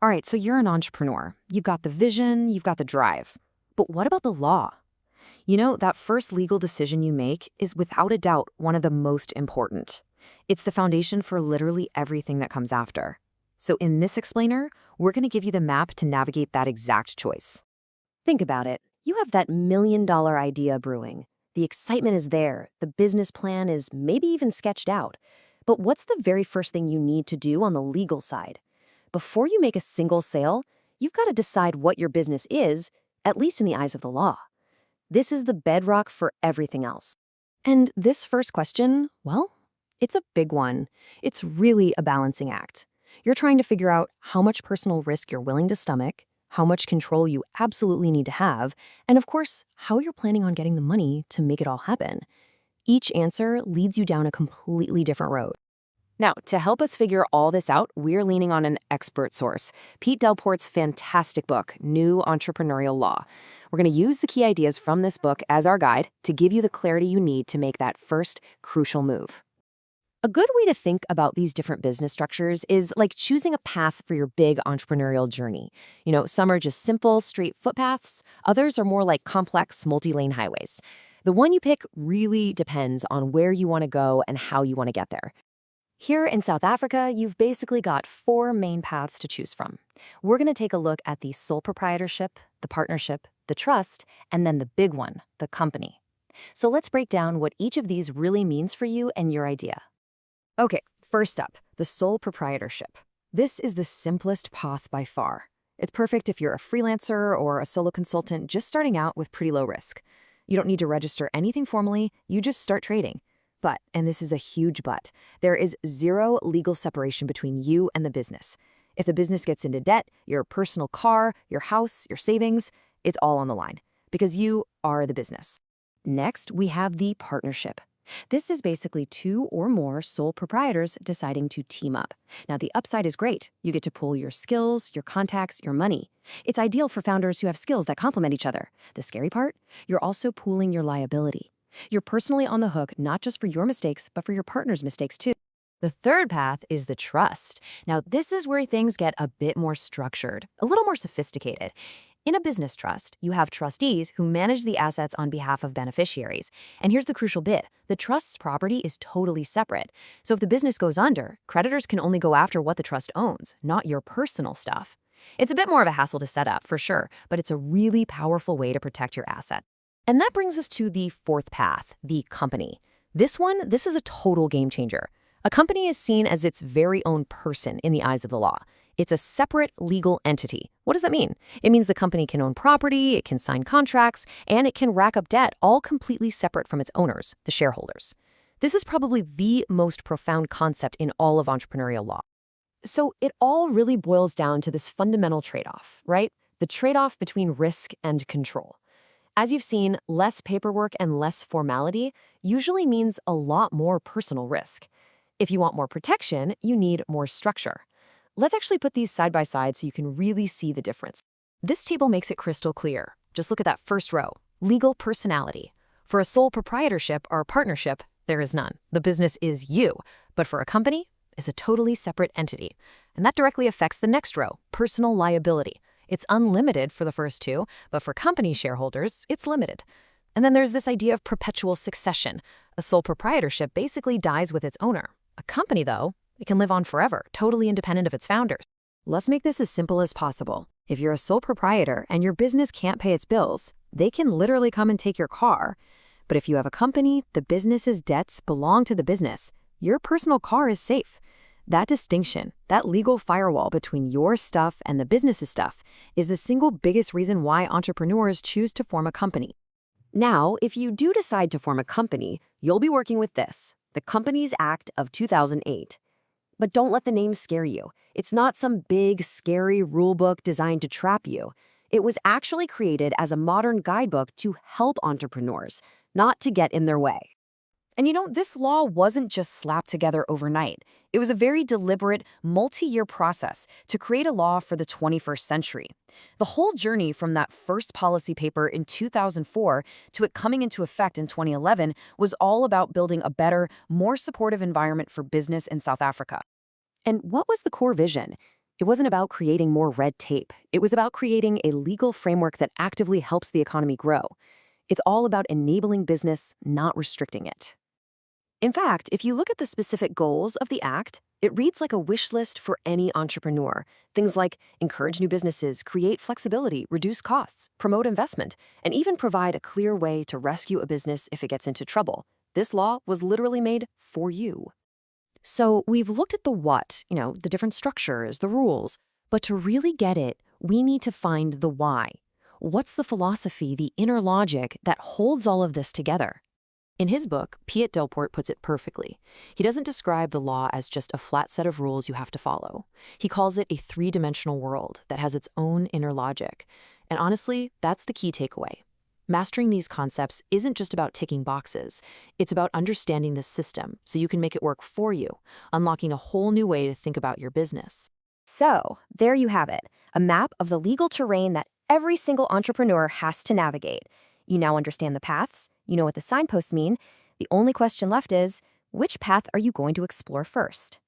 All right, so you're an entrepreneur. You've got the vision, you've got the drive. But what about the law? That first legal decision you make is without a doubt one of the most important. It's the foundation for literally everything that comes after. So in this explainer, we're going to give you the map to navigate that exact choice. Think about it. You have that $1 million idea brewing. The excitement is there. The business plan is maybe even sketched out. But what's the very first thing you need to do on the legal side? Before you make a single sale, you've got to decide what your business is, at least in the eyes of the law. This is the bedrock for everything else. And this first question, well, it's a big one. It's really a balancing act. You're trying to figure out how much personal risk you're willing to stomach, how much control you absolutely need to have, and of course, how you're planning on getting the money to make it all happen. Each answer leads you down a completely different road. Now, to help us figure all this out, we're leaning on an expert source, Pete Delport's fantastic book, New Entrepreneurial Law. We're going to use the key ideas from this book as our guide to give you the clarity you need to make that first crucial move. A good way to think about these different business structures is like choosing a path for your big entrepreneurial journey. Some are just simple, straight footpaths. Others are more like complex, multi-lane highways. The one you pick really depends on where you want to go and how you want to get there. Here in South Africa, you've basically got 4 main paths to choose from. We're going to take a look at the sole proprietorship, the partnership, the trust, and then the big one, the company. So let's break down what each of these really means for you and your idea. Okay, first up, the sole proprietorship. This is the simplest path by far. It's perfect if you're a freelancer or a solo consultant just starting out with pretty low risk. You don't need to register anything formally, you just start trading. But, and this is a huge but, there is zero legal separation between you and the business. If the business gets into debt, your personal car, your house, your savings, it's all on the line because you are the business. Next, we have the partnership. This is basically 2 or more sole proprietors deciding to team up. Now, the upside is great. You get to pool your skills, your contacts, your money. It's ideal for founders who have skills that complement each other. The scary part? You're also pooling your liability. You're personally on the hook not just for your mistakes, but for your partner's mistakes too. The third path is the trust. Now, this is where things get a bit more structured, a little more sophisticated. In a business trust, you have trustees who manage the assets on behalf of beneficiaries. And here's the crucial bit. The trust's property is totally separate. So if the business goes under, creditors can only go after what the trust owns, not your personal stuff. It's a bit more of a hassle to set up, for sure, but it's a really powerful way to protect your asset. And that brings us to the fourth path, the company. This is a total game changer. A company is seen as its very own person in the eyes of the law. It's a separate legal entity. What does that mean? It means the company can own property, it can sign contracts, and it can rack up debt, all completely separate from its owners, the shareholders. This is probably the most profound concept in all of entrepreneurial law. So it all really boils down to this fundamental trade-off, right? The trade-off between risk and control. As you've seen, less paperwork and less formality usually means a lot more personal risk. If you want more protection, you need more structure. Let's actually put these side by side so you can really see the difference. This table makes it crystal clear. Just look at that first row, legal personality. For a sole proprietorship or partnership, there is none. The business is you, but for a company, it's a totally separate entity. And that directly affects the next row, personal liability. It's unlimited for the first 2, but for company shareholders, it's limited. And then there's this idea of perpetual succession. A sole proprietorship basically dies with its owner. A company, though, it can live on forever, totally independent of its founders. Let's make this as simple as possible. If you're a sole proprietor and your business can't pay its bills, they can literally come and take your car. But if you have a company, the business's debts belong to the business. Your personal car is safe. That distinction, that legal firewall between your stuff and the business's stuff, is the single biggest reason why entrepreneurs choose to form a company. Now, if you do decide to form a company, you'll be working with this, the Companies Act of 2008. But don't let the name scare you. It's not some big, scary rulebook designed to trap you. It was actually created as a modern guidebook to help entrepreneurs, not to get in their way. And this law wasn't just slapped together overnight. It was a very deliberate, multi-year process to create a law for the 21st century. The whole journey from that first policy paper in 2004 to it coming into effect in 2011 was all about building a better, more supportive environment for business in South Africa. And what was the core vision? It wasn't about creating more red tape. It was about creating a legal framework that actively helps the economy grow. It's all about enabling business, not restricting it. In fact, if you look at the specific goals of the Act, it reads like a wish list for any entrepreneur. Things like encourage new businesses, create flexibility, reduce costs, promote investment, and even provide a clear way to rescue a business if it gets into trouble. This law was literally made for you. So we've looked at the what, the different structures, the rules. But to really get it, we need to find the why. What's the philosophy, the inner logic that holds all of this together? In his book, Piet Delport puts it perfectly. He doesn't describe the law as just a flat set of rules you have to follow. He calls it a three-dimensional world that has its own inner logic. And honestly, that's the key takeaway. Mastering these concepts isn't just about ticking boxes. It's about understanding the system so you can make it work for you, unlocking a whole new way to think about your business. So, there you have it, a map of the legal terrain that every single entrepreneur has to navigate. You now understand the paths, you know what the signposts mean. The only question left is, which path are you going to explore first?